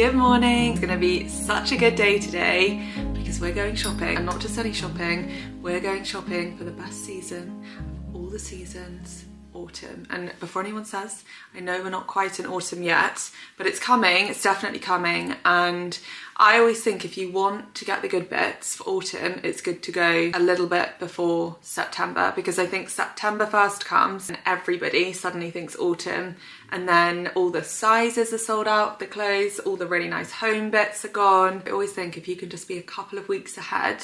Good morning. It's gonna be such a good day today because we're going shopping, and not just any shopping, we're going shopping for the best season of all the seasons, autumn. And before anyone says, I know we're not quite in autumn yet, but it's coming, it's definitely coming. And I always think if you want to get the good bits for autumn, it's good to go a little bit before September, because I think September first comes and everybody suddenly thinks autumn, and then all the sizes are sold out, the clothes, all the really nice home bits are gone. I always think if you can just be a couple of weeks ahead,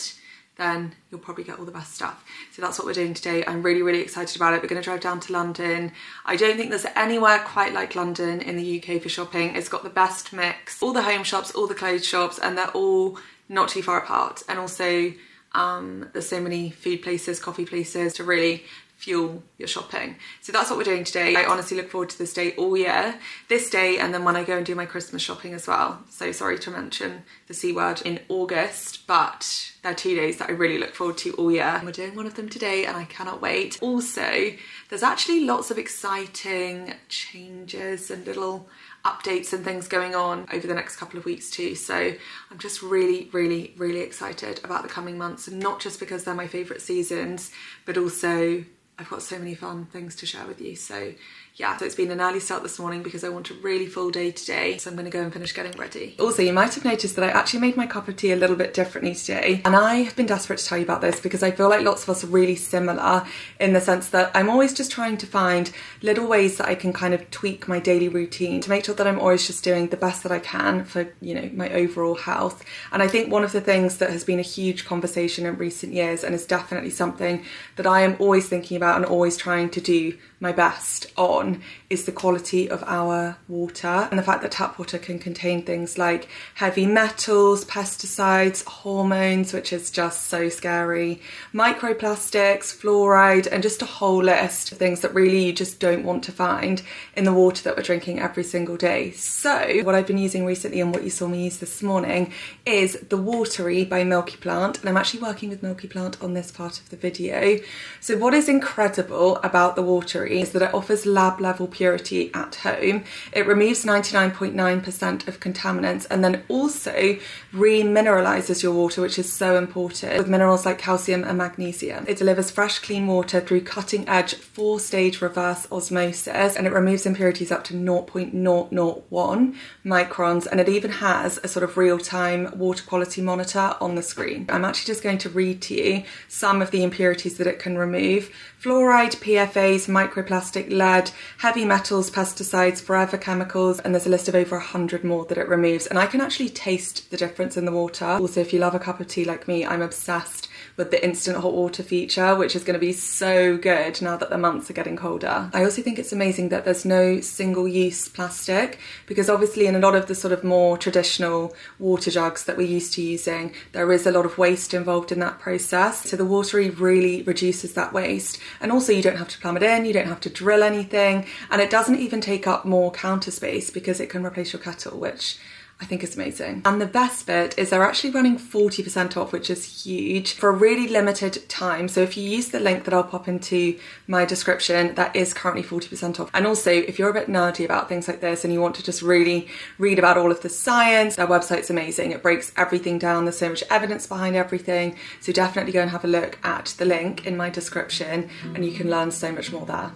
then you'll probably get all the best stuff. So that's what we're doing today. I'm really, really excited about it. We're going to drive down to London. I don't think there's anywhere quite like London in the UK for shopping. It's got the best mix, all the home shops, all the clothes shops, and they're all not too far apart. And also there's so many food places, coffee places to really fuel your shopping. So that's what we're doing today. I honestly look forward to this day all year. This day, and then when I go and do my Christmas shopping as well. So sorry to mention the C word in August, but they're 2 days that I really look forward to all year. We're doing one of them today and I cannot wait. Also, there's actually lots of exciting changes and little updates and things going on over the next couple of weeks too. So I'm just really, really, really excited about the coming months, and not just because they're my favourite seasons, but also I've got so many fun things to share with you. So yeah, so it's been an early start this morning because I want a really full day today. So I'm going to go and finish getting ready. Also, you might have noticed that I actually made my cup of tea a little bit differently today. And I have been desperate to tell you about this because I feel like lots of us are really similar in the sense that I'm always just trying to find little ways that I can kind of tweak my daily routine to make sure that I'm always just doing the best that I can for, you know, my overall health. And I think one of the things that has been a huge conversation in recent years, and is definitely something that I am always thinking about and always trying to do my best on, is the quality of our water, and the fact that tap water can contain things like heavy metals, pesticides, hormones, which is just so scary, microplastics, fluoride, and just a whole list of things that really you just don't want to find in the water that we're drinking every single day. So what I've been using recently, and what you saw me use this morning, is the Watery by Milky Plant, and I'm actually working with Milky Plant on this part of the video. So what is incredible about the Watery is that it offers lab level purity at home. It removes 99.9% of contaminants, and then also remineralizes your water, which is so important, with minerals like calcium and magnesium. It delivers fresh, clean water through cutting edge 4-stage reverse osmosis, and it removes impurities up to 0.001 microns, and it even has a sort of real-time water quality monitor on the screen. I'm actually just going to read to you some of the impurities that it can remove: fluoride, PFAs, microplastic, lead, heavy metals, pesticides, forever chemicals, and there's a list of over 100 more that it removes. And I can actually taste the difference in the water. Also, if you love a cup of tea like me, I'm obsessed with the instant hot water feature, which is going to be so good now that the months are getting colder. I also think it's amazing that there's no single-use plastic, because obviously in a lot of the sort of more traditional water jugs that we're used to using, there is a lot of waste involved in that process. So the Watery really reduces that waste. And also you don't have to plumb it in, you don't have to drill anything, and it doesn't even take up more counter space because it can replace your kettle, which I think is amazing. And the best bit is they're actually running 40% off, which is huge, for a really limited time. So if you use the link that I'll pop into my description, that is currently 40% off. And also, if you're a bit nerdy about things like this and you want to just really read about all of the science, their website's amazing. It breaks everything down. There's so much evidence behind everything. So definitely go and have a look at the link in my description and you can learn so much more there.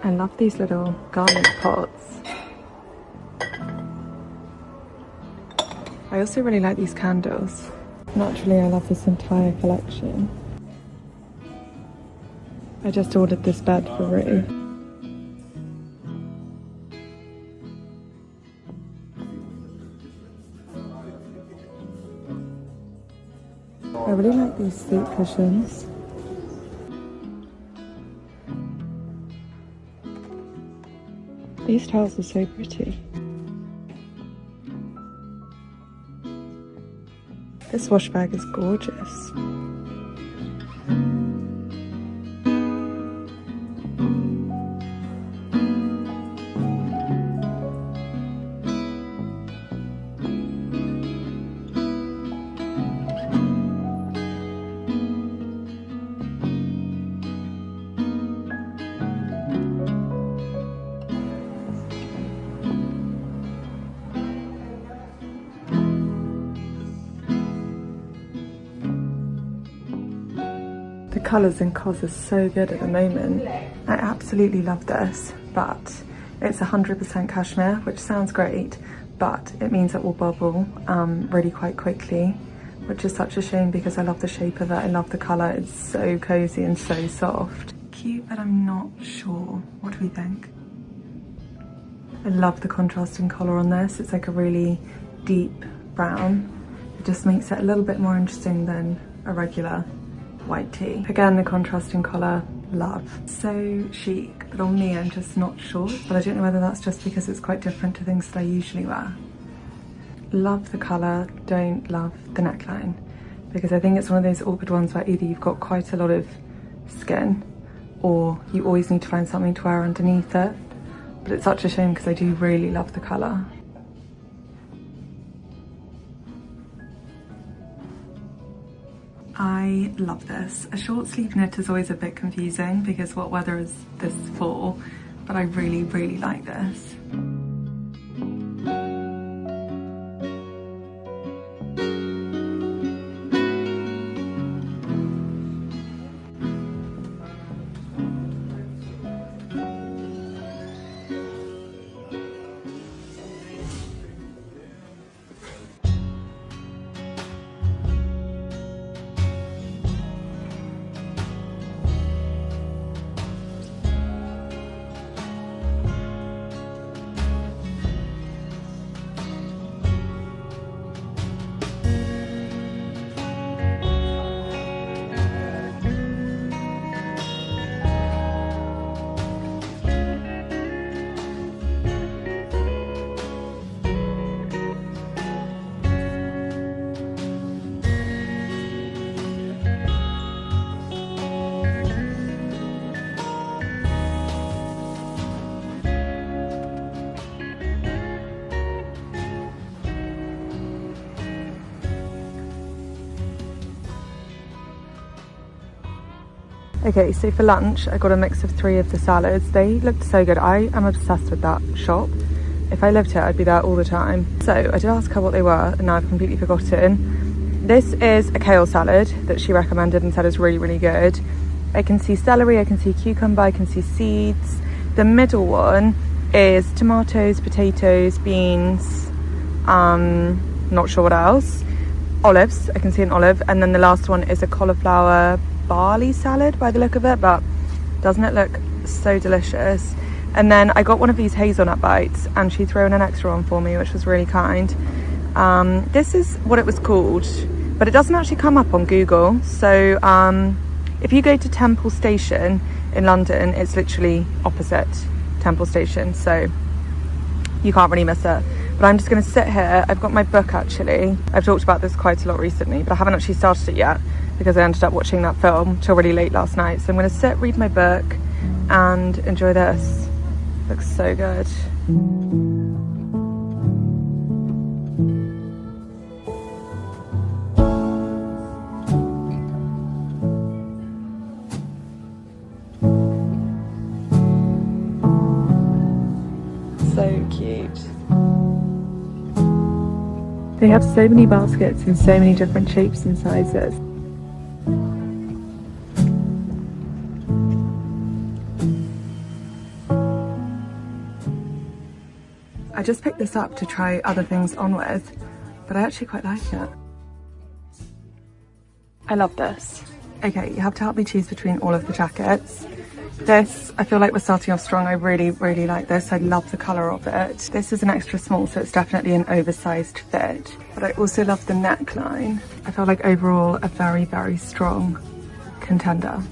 I love these little garlic pots. I also really like these candles. Naturally, I love this entire collection. I just ordered this bed for Rue. I really like these seat cushions. These tiles are so pretty. This wash bag is gorgeous. The colours in COS are so good at the moment. I absolutely love this, but it's 100% cashmere, which sounds great, but it means it will bubble really quite quickly, which is such a shame because I love the shape of it, I love the colour, it's so cosy and so soft. Cute, but I'm not sure. What do we think? I love the contrasting colour on this. It's like a really deep brown. It just makes it a little bit more interesting than a regular white tee. Again, the contrasting colour, love. So chic, but on me I'm just not sure. But I don't know whether that's just because it's quite different to things that I usually wear. Love the colour, don't love the neckline. Because I think it's one of those awkward ones where either you've got quite a lot of skin or you always need to find something to wear underneath it. But it's such a shame because I do really love the colour. I love this. A short sleeve knit is always a bit confusing because what weather is this for? But I really, really like this. Okay, so for lunch I got a mix of 3 of the salads. They looked so good. I am obsessed with that shop. If I lived here I'd be there all the time. So I did ask her what they were and now I've completely forgotten. This is a kale salad that she recommended and said is really, really good. I can see celery, I can see cucumber, I can see seeds. The middle one is tomatoes, potatoes, beans, not sure what else. Olives, I can see an olive. And then the last one is a cauliflower barley salad by the look of it, but doesn't it look so delicious? And then I got one of these hazelnut bites and she threw in an extra one for me, which was really kind. This is what it was called, but it doesn't actually come up on Google. So if you go to Temple Station in London, it's literally opposite Temple Station, so you can't really miss it. But I'm just going to sit here. I've got my book actually. I've talked about this quite a lot recently, but I haven't actually started it yet because I ended up watching that film till really late last night. So I'm going to sit, read my book and enjoy this. Looks so good. So cute. They have so many baskets in so many different shapes and sizes. I just picked this up to try other things on with, but I actually quite like it. I love this. Okay, you have to help me choose between all of the jackets. This, I feel like we're starting off strong. I really, really like this. I love the colour of it. This is an extra small, so it's definitely an oversized fit. But I also love the neckline. I feel like overall a very, very strong contender.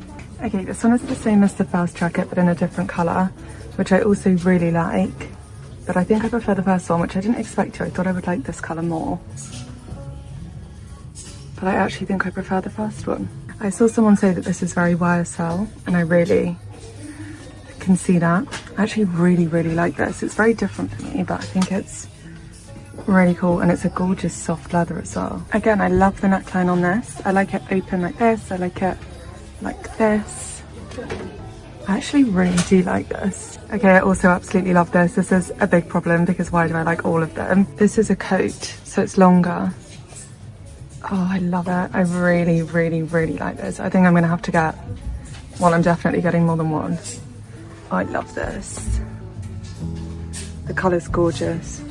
Okay, this one is the same as the first jacket, but in a different colour, which I also really like. But I think I prefer the first one, which I didn't expect to. I thought I would like this colour more. But I actually think I prefer the first one. I saw someone say that this is very YSL, and I really can see that. I actually really, really like this. It's very different for me, but I think it's really cool, and it's a gorgeous soft leather as well. Again, I love the neckline on this. I like it open like this. I like it like this. I actually really do like this. Okay, I also absolutely love this. This is a big problem because why do I like all of them? This is a coat, so it's longer. Oh, I love it. I really, really, really like this. I think I'm gonna have to get, well, I'm definitely getting more than one. Oh, I love this. The colour's gorgeous.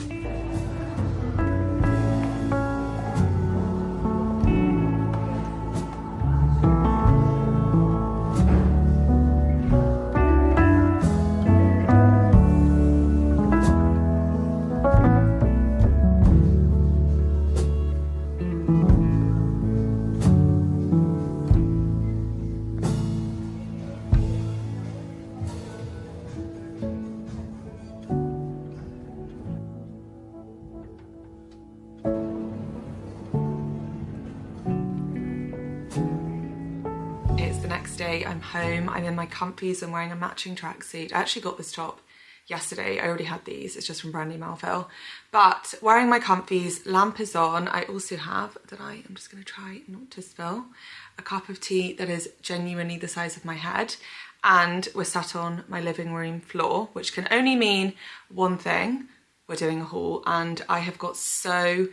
Day, I'm home, I'm in my comfies, I'm wearing a matching tracksuit. I actually got this top yesterday, I already had these, it's just from Brandy Melville. But wearing my comfies, lamp is on. I also have, I'm just going to try not to spill, a cup of tea that is genuinely the size of my head. And we're sat on my living room floor, which can only mean one thing. We're doing a haul, and I have got so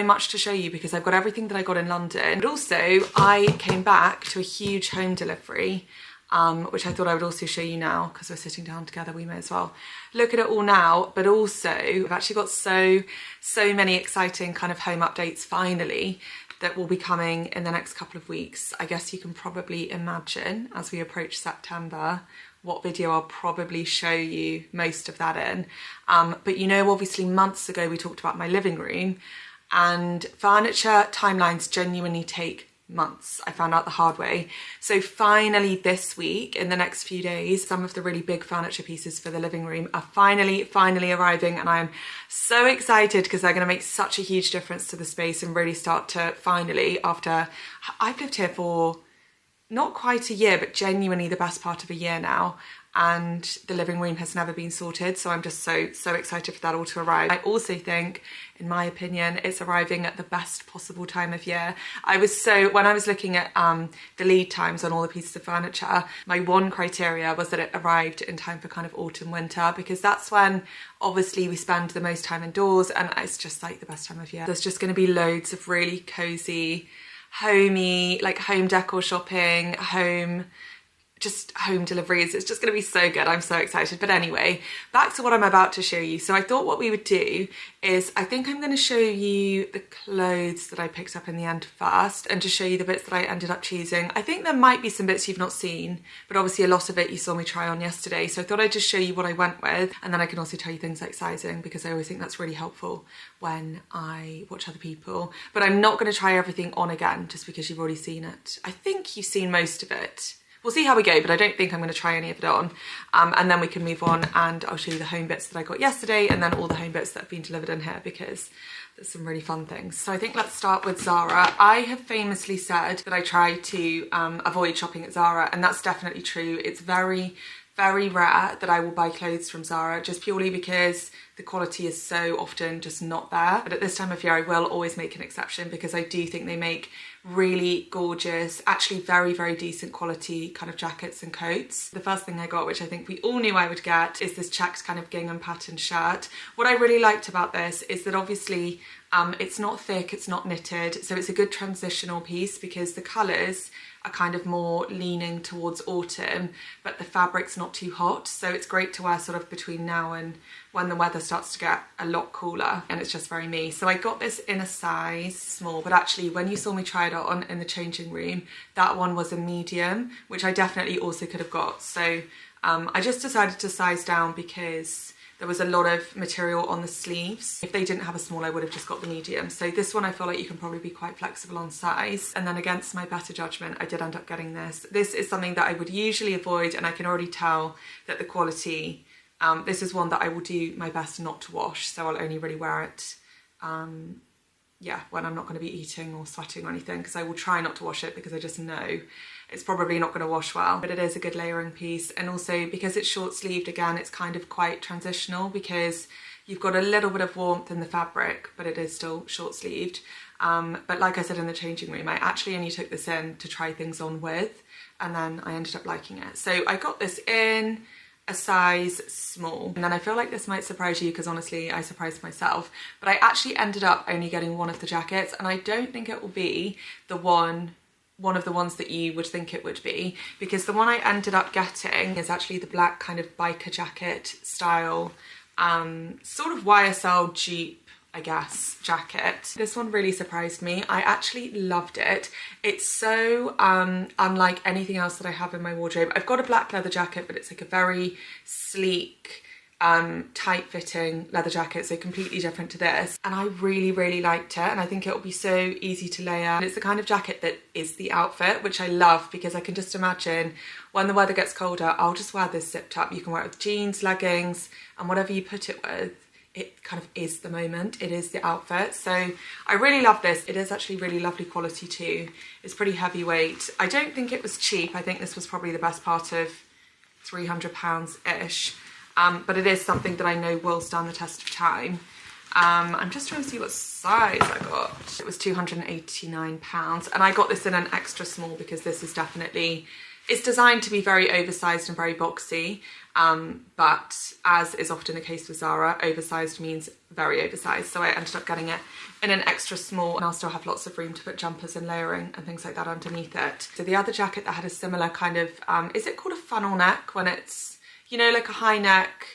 much to show you because I've got everything that I got in London. But also I came back to a huge home delivery, which I thought I would also show you now because we're sitting down together. We may as well look at it all now. But also I've actually got so many exciting kind of home updates finally that will be coming in the next couple of weeks. I guess you can probably imagine as we approach September what video I'll probably show you most of that in. But you know, obviously months ago we talked about my living room, and furniture timelines genuinely take months. I found out the hard way. So finally this week, in the next few days, some of the really big furniture pieces for the living room are finally arriving, and I'm so excited because they're going to make such a huge difference to the space and really start to finally, after I've lived here for not quite a year, but genuinely the best part of a year now, and the living room has never been sorted, so I'm just so excited for that all to arrive. I also think, in my opinion, it's arriving at the best possible time of year. When I was looking at the lead times on all the pieces of furniture, my one criteria was that it arrived in time for kind of autumn, winter, because that's when obviously we spend the most time indoors, and it's just like the best time of year. There's just going to be loads of really cozy, homey, like home decor shopping, home deliveries. It's just going to be so good. I'm so excited. But anyway, back to what I'm about to show you. So I thought what we would do is, I think I'm going to show you the clothes that I picked up in the end first, and to show you the bits that I ended up choosing. I think there might be some bits you've not seen, but obviously a lot of it you saw me try on yesterday. So I thought I'd just show you what I went with, and then I can also tell you things like sizing, because I always think that's really helpful when I watch other people. But I'm not going to try everything on again just because you've already seen it. I think you've seen most of it. We'll see how we go, but I don't think I'm going to try any of it on. And then we can move on, and I'll show you the home bits that I got yesterday, and then all the home bits that have been delivered in here, because there's some really fun things. So I think let's start with Zara. I have famously said that I try to avoid shopping at Zara, and that's definitely true. It's very rare that I will buy clothes from Zara, just purely because the quality is so often just not there. But at this time of year, I will always make an exception, because I do think they make really gorgeous, actually very decent quality kind of jackets and coats. The first thing I got, which I think we all knew I would get, is this checked kind of gingham pattern shirt. What I really liked about this is that obviously it's not thick, it's not knitted, so it's a good transitional piece, because the colours are kind of more leaning towards autumn, but the fabric's not too hot, so it's great to wear sort of between now and when the weather starts to get a lot cooler, and it's just very me. So I got this in a size small, but actually when you saw me try it on in the changing room, that one was a medium, which I definitely also could have got. So I just decided to size down because there was a lot of material on the sleeves. If they didn't have a small, I would have just got the medium. So this one I feel like you can probably be quite flexible on size. And then against my better judgment, I did end up getting this. This is something that I would usually avoid, and I can already tell that the quality, this is one that I will do my best not to wash. So I'll only really wear it when I'm not going to be eating or sweating or anything, because I will try not to wash it because I just know it's probably not going to wash well. But it is a good layering piece, and also because it's short sleeved, again, it's kind of quite transitional because you've got a little bit of warmth in the fabric, but it is still short sleeved. But like I said in the changing room, I actually only took this in to try things on with, and then I ended up liking it. So I got this in a size small, and then I feel like this might surprise you because honestly I surprised myself, but I actually ended up only getting one of the jackets, and I don't think it will be the one of the ones that you would think it would be, because the one I ended up getting is actually the black kind of biker jacket style, sort of YSL Jeep, I guess, jacket. This one really surprised me. I actually loved it. It's so unlike anything else that I have in my wardrobe. I've got a black leather jacket, but it's like a very sleek, tight-fitting leather jacket, so completely different to this. And I really, really liked it, and I think it'll be so easy to layer. And it's the kind of jacket that is the outfit, which I love, because I can just imagine when the weather gets colder, I'll just wear this zipped up. You can wear it with jeans, leggings, and whatever you put it with, it kind of is the moment, it is the outfit. So I really love this. It is actually really lovely quality too. It's pretty heavyweight. I don't think it was cheap. I think this was probably the best part of £300-ish. But it is something that I know will stand the test of time. I'm just trying to see what size I got. It was £289, and I got this in an extra small because this is definitely, it's designed to be very oversized and very boxy, but as is often the case with Zara, oversized means very oversized. So I ended up getting it in an extra small, and I'll still have lots of room to put jumpers and layering and things like that underneath it. So the other jacket that had a similar kind of, is it called a funnel neck when it's, you know, like a high neck?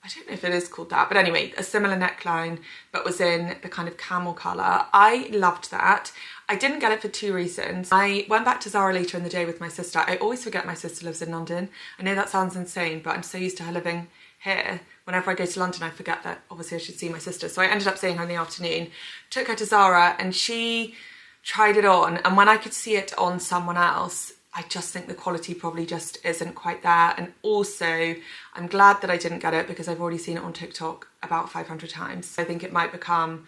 I don't know if it is called that, but anyway, a similar neckline, but was in the kind of camel colour. I loved that. I didn't get it for two reasons. I went back to Zara later in the day with my sister. I always forget my sister lives in London. I know that sounds insane, but I'm so used to her living here. Whenever I go to London, I forget that obviously I should see my sister. So I ended up seeing her in the afternoon, took her to Zara, and she tried it on. And when I could see it on someone else, I just think the quality probably just isn't quite there. And also, I'm glad that I didn't get it because I've already seen it on TikTok about 500 times. I think it might become,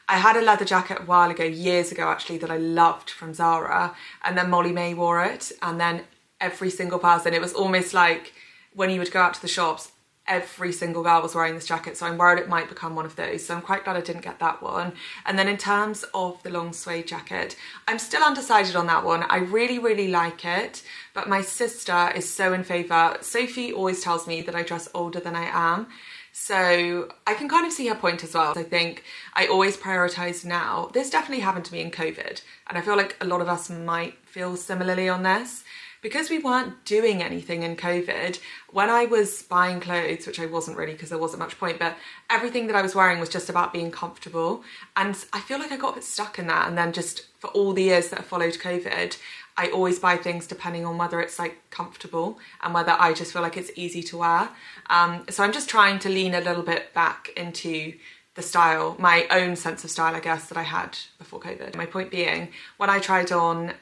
I had a leather jacket a while ago, years ago actually, that I loved from Zara, and then Molly May wore it, and then every single person, it was almost like when you would go out to the shops, every single girl was wearing this jacket, so I'm worried it might become one of those. So I'm quite glad I didn't get that one. And then in terms of the long suede jacket, I'm still undecided on that one. I really, really like it, but my sister is so in favour. Sophie always tells me that I dress older than I am, so I can kind of see her point as well. I think I always prioritise now. This definitely happened to me in COVID, and I feel like a lot of us might feel similarly on this. Because we weren't doing anything in COVID, when I was buying clothes, which I wasn't really because there wasn't much point, but everything that I was wearing was just about being comfortable. And I feel like I got a bit stuck in that. And then just for all the years that have followed COVID, I always buy things depending on whether it's like comfortable and whether I just feel like it's easy to wear. So I'm just trying to lean a little bit back into the style, my own sense of style, I guess, that I had before COVID. My point being, when I tried on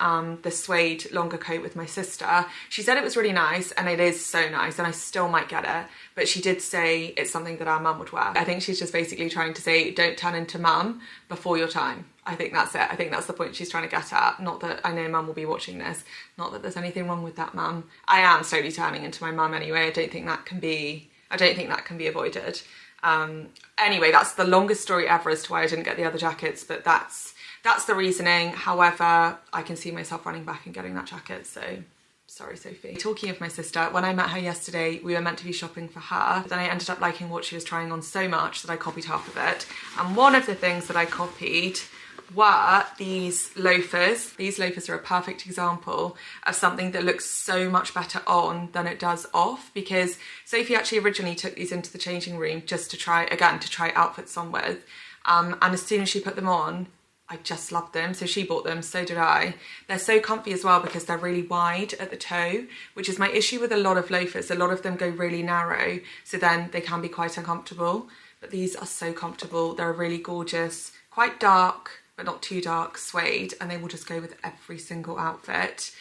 the suede longer coat with my sister, she said it was really nice, and it is so nice, and I still might get it, but she did say it's something that our mum would wear. I think she's just basically trying to say, don't turn into mum before your time. I think that's it. I think that's the point she's trying to get at. Not that I know mum will be watching this. Not that there's anything wrong with that mum. I am slowly turning into my mum anyway. I don't think that can be avoided. Anyway, that's the longest story ever as to why I didn't get the other jackets, but that's the reasoning. However, I can see myself running back and getting that jacket, so sorry, Sophie. Talking of my sister, when I met her yesterday, we were meant to be shopping for her, but then I ended up liking what she was trying on so much that I copied half of it. And one of the things that I copied were these loafers. These loafers are a perfect example of something that looks so much better on than it does off, because Sophie actually originally took these into the changing room just to try outfits on with. And as soon as she put them on, I just loved them. So she bought them, so did I. They're so comfy as well because they're really wide at the toe, which is my issue with a lot of loafers. A lot of them go really narrow, so then they can be quite uncomfortable. But these are so comfortable. They're really gorgeous, quite dark, but not too dark suede, and they will just go with every single outfit.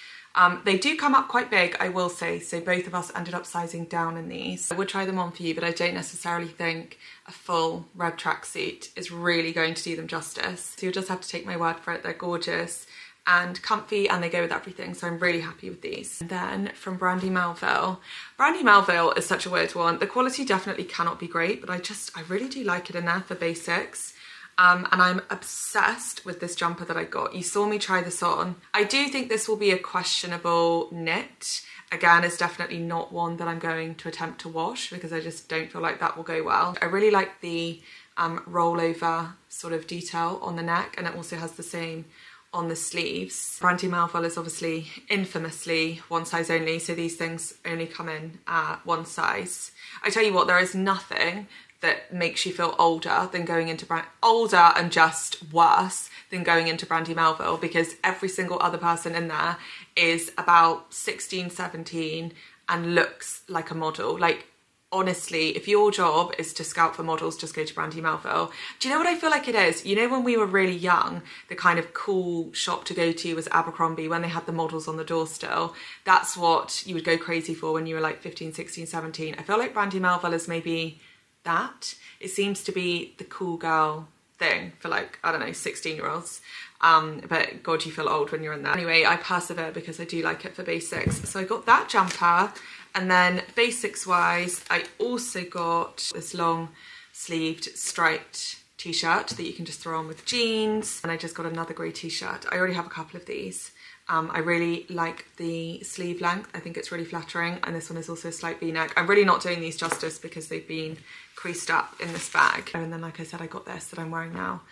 They do come up quite big, I will say, so both of us ended up sizing down in these. I would try them on for you, but I don't necessarily think a full red tracksuit is really going to do them justice. So you'll just have to take my word for it. They're gorgeous and comfy, and they go with everything, so I'm really happy with these. And then from Brandy Melville. Brandy Melville is such a weird one. The quality definitely cannot be great, but I really do like it in there for basics. And I'm obsessed with this jumper that I got. You saw me try this on. I do think this will be a questionable knit. Again, it's definitely not one that I'm going to attempt to wash because I just don't feel like that will go well. I really like the rollover sort of detail on the neck, and it also has the same on the sleeves. Brandy Melville is obviously infamously one size only, so these things only come in one size. I tell you what, there is nothing that makes you feel older than going into older and just worse than going into Brandy Melville, because every single other person in there is about 16, 17 and looks like a model. Like, honestly, if your job is to scout for models, just go to Brandy Melville. Do you know what I feel like it is? You know, when we were really young, the kind of cool shop to go to was Abercrombie, when they had the models on the door still. That's what you would go crazy for when you were like 15, 16, 17. I feel like Brandy Melville is maybe that. It seems to be the cool girl thing for, like, I don't know, 16-year-olds. But God, you feel old when you're in there. Anyway, I persevere because I do like it for basics. So I got that jumper, and then basics wise, I also got this long sleeved striped t-shirt that you can just throw on with jeans. And I just got another grey t-shirt. I already have a couple of these. I really like the sleeve length. I think it's really flattering, and this one is also a slight v-neck. I'm really not doing these justice because they've been creased up in this bag. And then, like I said, I got this that I'm wearing now.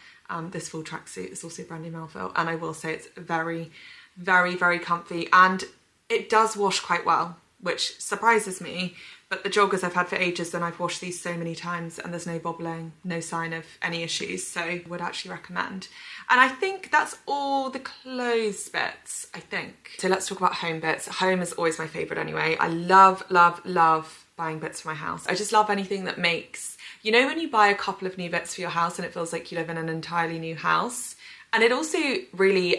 This full tracksuit is also Brandy Melville, and I will say it's very, very, very comfy, and it does wash quite well, which surprises me. But the joggers I've had for ages, and I've washed these so many times, and there's no bobbling, no sign of any issues, so would actually recommend. And I think that's all the clothes bits, I think. So let's talk about home bits. Home is always my favourite anyway. I love, love, love buying bits for my house. I just love anything that makes, you know, when you buy a couple of new bits for your house and it feels like you live in an entirely new house. And it also really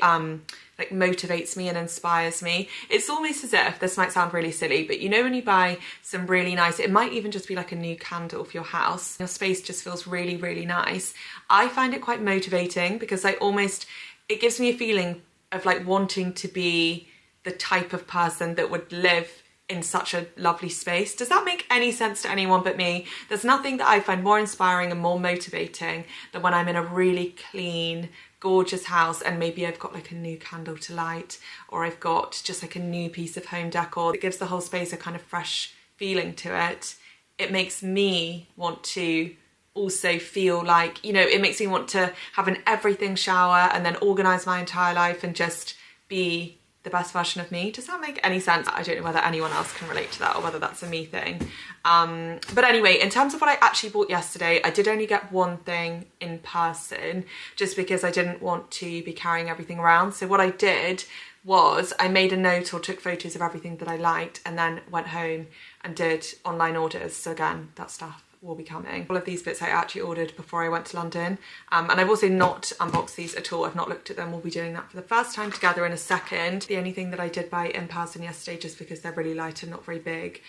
like motivates me and inspires me. It's almost as if, this might sound really silly, but you know when you buy some really nice, it might even just be like a new candle for your house, your space just feels really, really nice. I find it quite motivating because it gives me a feeling of like wanting to be the type of person that would live in such a lovely space. Does that make any sense to anyone but me? There's nothing that I find more inspiring and more motivating than when I'm in a really clean, gorgeous house and maybe I've got like a new candle to light, or I've got just like a new piece of home decor that gives the whole space a kind of fresh feeling to it. It makes me want to also feel like, you know, it makes me want to have an everything shower and then organise my entire life and just be the best version of me. Does that make any sense? I don't know whether anyone else can relate to that or whether that's a me thing. But anyway, in terms of what I actually bought yesterday, I did only get one thing in person just because I didn't want to be carrying everything around. So what I did was I made a note or took photos of everything that I liked and then went home and did online orders. So again, that stuff will be coming. All of these bits I actually ordered before I went to London, and I've also not unboxed these at all. I've not looked at them. We'll be doing that for the first time together in a second. The only thing that I did buy in person yesterday, just because they're really light and not very big,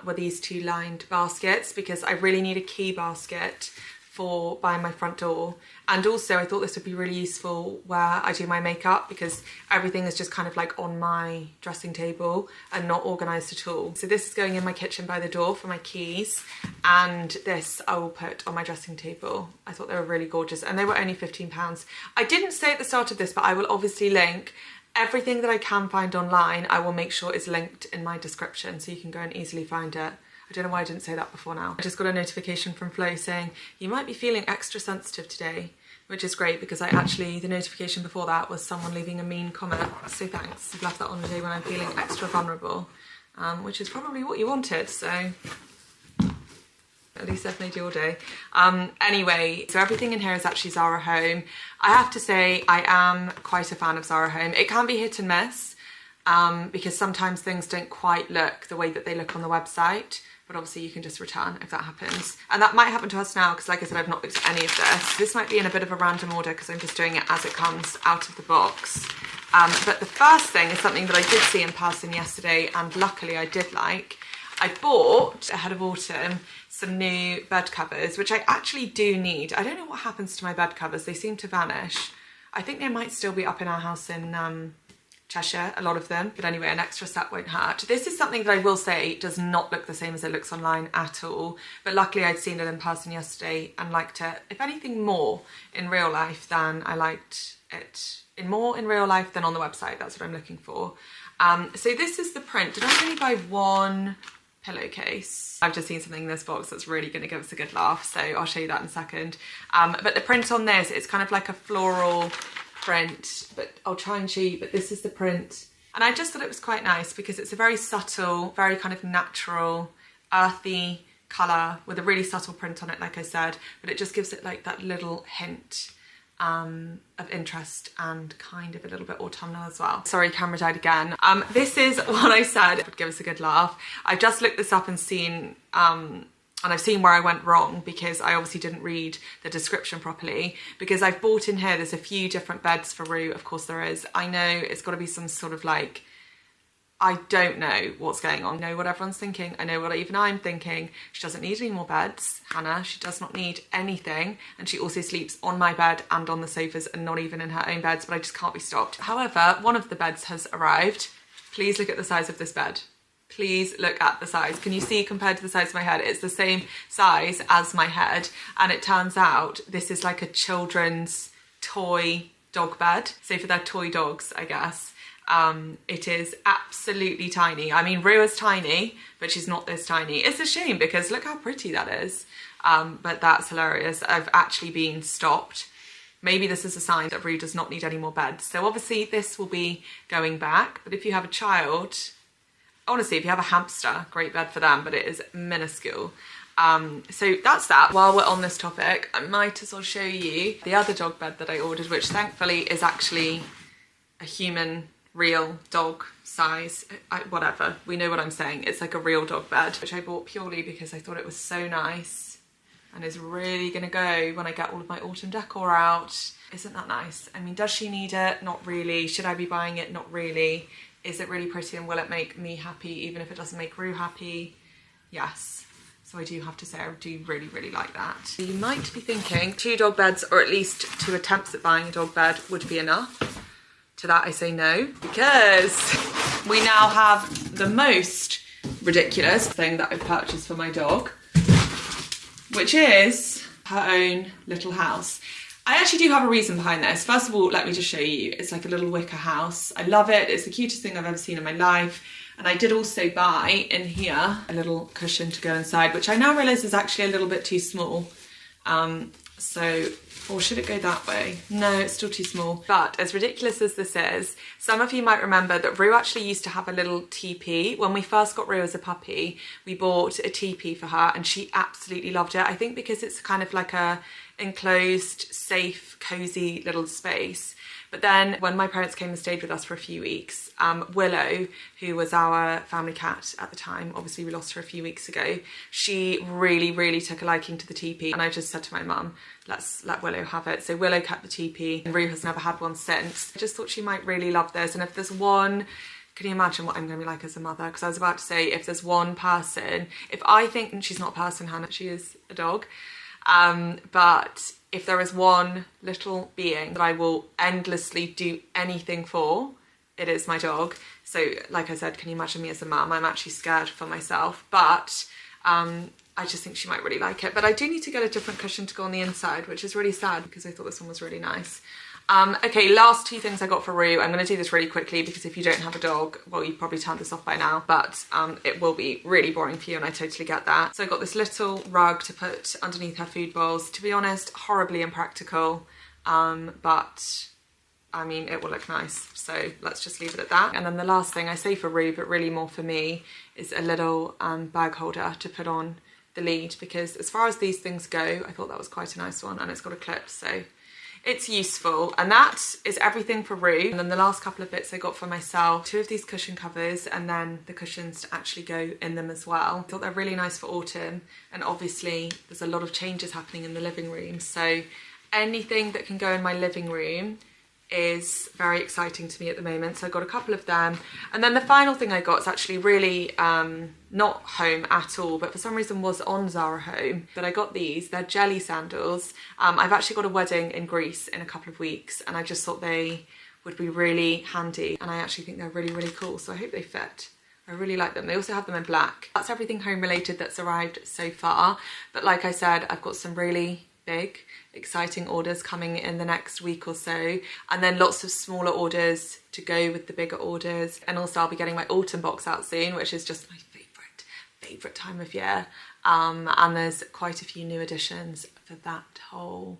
were these two lined baskets, because I really need a key basket for buying my front door. And also I thought this would be really useful where I do my makeup, because everything is just kind of like on my dressing table and not organised at all. So this is going in my kitchen by the door for my keys, and this I will put on my dressing table. I thought they were really gorgeous and they were only £15. I didn't say at the start of this, but I will obviously link everything that I can find online. I will make sure is linked in my description so you can go and easily find it. I don't know why I didn't say that before now. I just got a notification from Flo saying, you might be feeling extra sensitive today. which is great because the notification before that was someone leaving a mean comment. So thanks. I've left that on the day when I'm feeling extra vulnerable, which is probably what you wanted. So at least I've made your day. Anyway, so everything in here is actually Zara Home. I have to say I am quite a fan of Zara Home. It can be hit and miss because sometimes things don't quite look the way that they look on the website. But obviously you can just return if that happens. And that might happen to us now because like I said, I've not looked at any of this. This might be in a bit of a random order because I'm just doing it as it comes out of the box. But the first thing is something that I did see in passing yesterday and luckily I did like. I bought, ahead of autumn, some new bed covers, which I actually do need. I don't know what happens to my bed covers. They seem to vanish. I think they might still be up in our house in Cheshire, a lot of them. But anyway, an extra set won't hurt. This is something that I will say does not look the same as it looks online at all. But luckily I'd seen it in person yesterday and liked it, if anything, more in real life than I liked it. More in real life than on the website. That's what I'm looking for. So this is the print. Did I only buy one pillowcase? I've just seen something in this box that's really going to give us a good laugh, so I'll show you that in a second. But the print on this, it's kind of like a floral print, but I'll try and show you. But this is the print, and I just thought it was quite nice because it's a very subtle, very kind of natural, earthy colour with a really subtle print on it, like I said, but it just gives it like that little hint of interest and kind of a little bit autumnal as well. Sorry, camera died again. This is what I said would give us a good laugh. I've just looked this up and seen and I've seen where I went wrong because I obviously didn't read the description properly, because I've bought in here, there's a few different beds for Rue, of course there is. I know it's got to be some sort of like, I don't know what's going on. I know what everyone's thinking. I know what even I'm thinking. She doesn't need any more beds, Hannah. She does not need anything. And she also sleeps on my bed and on the sofas and not even in her own beds, but I just can't be stopped. However, one of the beds has arrived. Please look at the size of this bed. Please look at the size. Can you see compared to the size of my head? It's the same size as my head. And it turns out this is like a children's toy dog bed. So for their toy dogs, I guess. It is absolutely tiny. I mean, Rue is tiny, but she's not this tiny. It's a shame because look how pretty that is. But that's hilarious. I've actually been stopped. Maybe this is a sign that Rue does not need any more beds. So obviously this will be going back. But if you have a child, honestly, if you have a hamster, great bed for them, but it is minuscule. So that's that. While we're on this topic, I might as well show you the other dog bed that I ordered, which thankfully is actually a human real dog size, whatever, we know what I'm saying. It's like a real dog bed, which I bought purely because I thought it was so nice and is really gonna go when I get all of my autumn decor out. Isn't that nice? I mean, does she need it? Not really. Should I be buying it? Not really. Is it really pretty and will it make me happy even if it doesn't make Rue happy? Yes. So I do have to say I do really, really like that. You might be thinking 2 dog beds, or at least 2 attempts at buying a dog bed would be enough. To that I say no, because we now have the most ridiculous thing that I've purchased for my dog, which is her own little house. I actually do have a reason behind this. First of all, let me just show you. It's like a little wicker house. I love it. It's the cutest thing I've ever seen in my life. And I did also buy in here a little cushion to go inside, which I now realise is actually a little bit too small. Or should it go that way? No, it's still too small. But as ridiculous as this is, some of you might remember that Rue actually used to have a little teepee. When we first got Rue as a puppy, we bought a teepee for her and she absolutely loved it. I think because it's kind of like a enclosed, safe, cozy little space. But then when my parents came and stayed with us for a few weeks, Willow, who was our family cat at the time, obviously we lost her a few weeks ago, she really, really took a liking to the teepee. And I just said to my mum, let's let Willow have it. So Willow kept the teepee and Rue has never had one since. I just thought she might really love this. And if there's one, can you imagine what I'm going to be like as a mother? Because I was about to say, if there's one person, if I think, and she's not a person, Hannah, she is a dog, but if there is one little being that I will endlessly do anything for, it is my dog. So like I said, can you imagine me as a mum? I'm actually scared for myself, but I just think she might really like it. But I do need to get a different cushion to go on the inside, which is really sad because I thought this one was really nice. Okay, last 2 things I got for Rue. I'm going to do this really quickly because if you don't have a dog, well, you've probably turned this off by now, but it will be really boring for you and I totally get that. So I got this little rug to put underneath her food bowls. To be honest, horribly impractical. but I mean, it will look nice, so let's just leave it at that. And then the last thing, I say for Rue, but really more for me, is a little bag holder to put on the lead, because as far as these things go, I thought that was quite a nice one, and it's got a clip, so it's useful. And that is everything for Rue. And then the last couple of bits I got for myself, 2 of these cushion covers, and then the cushions to actually go in them as well. I thought they're really nice for autumn, and obviously there's a lot of changes happening in the living room, so anything that can go in my living room is very exciting to me at the moment. So I got a couple of them. And then the final thing I got is actually really not home at all, but for some reason was on Zara Home. But I got these. They're jelly sandals. I've actually got a wedding in Greece in a couple of weeks, and I just thought they would be really handy, and I actually think they're really, really cool, so I hope they fit. I really like them. They also have them in black. That's everything home related that's arrived so far. But like I said, I've got some really big, exciting orders coming in the next week or so, and then lots of smaller orders to go with the bigger orders. And also I'll be getting my autumn box out soon, which is just my favourite time of year. And there's quite a few new additions for that whole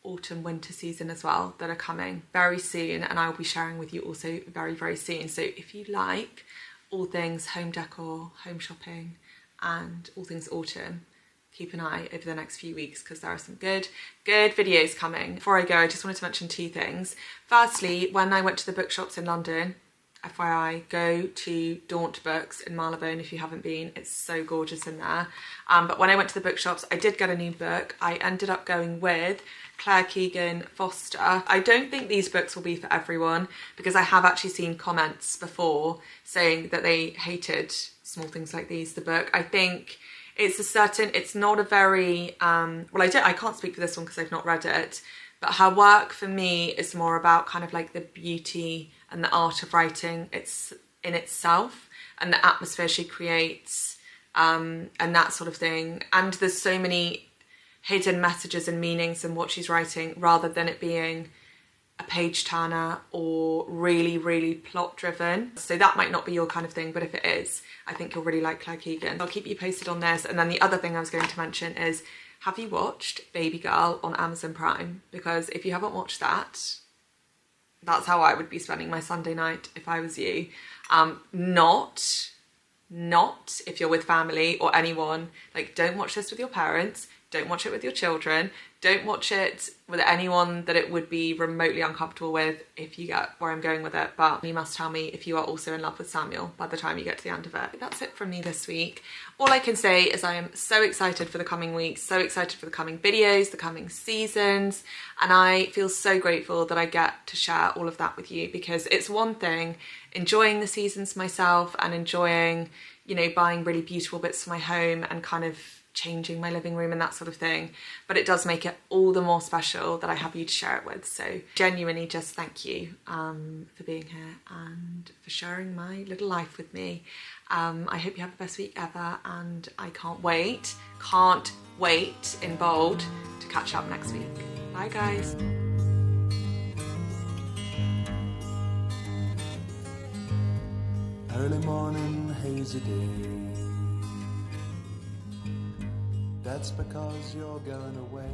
autumn winter season as well that are coming very soon, and I'll be sharing with you also very, very soon. So if you like all things home decor, home shopping, and all things autumn, keep an eye over the next few weeks, because there are some good videos coming. Before I go, I just wanted to mention 2 things. Firstly, when I went to the bookshops in London, FYI, go to Daunt Books in Marylebone if you haven't been. It's so gorgeous in there. But when I went to the bookshops, I did get a new book. I ended up going with Claire Keegan Foster. I don't think these books will be for everyone, because I have actually seen comments before saying that they hated Small Things Like These, the book. I think it's not a very, I can't speak for this one because I've not read it, but her work for me is more about kind of like the beauty and the art of writing it's in itself, and the atmosphere she creates, and that sort of thing. And there's so many hidden messages and meanings in what she's writing, rather than it being a page turner or really, really plot driven. So that might not be your kind of thing, but if it is, I think you'll really like Claire Keegan. I'll keep you posted on this. And then the other thing I was going to mention is, have you watched Baby Girl on Amazon Prime? Because if you haven't watched that, that's how I would be spending my Sunday night if I was you. Not if you're with family or anyone. Like, don't watch this with your parents. Don't watch it with your children. Don't watch it with anyone that it would be remotely uncomfortable with, if you get where I'm going with it. But you must tell me if you are also in love with Samuel by the time you get to the end of it. That's it from me this week. All I can say is I am so excited for the coming weeks, so excited for the coming videos, the coming seasons, and I feel so grateful that I get to share all of that with you, because it's one thing enjoying the seasons myself and enjoying, you know, buying really beautiful bits for my home and kind of changing my living room and that sort of thing, but it does make it all the more special that I have you to share it with. So genuinely just thank you for being here and for sharing my little life with me. I hope you have the best week ever, and I can't wait in bold to catch up next week. Bye guys. Early morning, hazy day. That's because you're going away.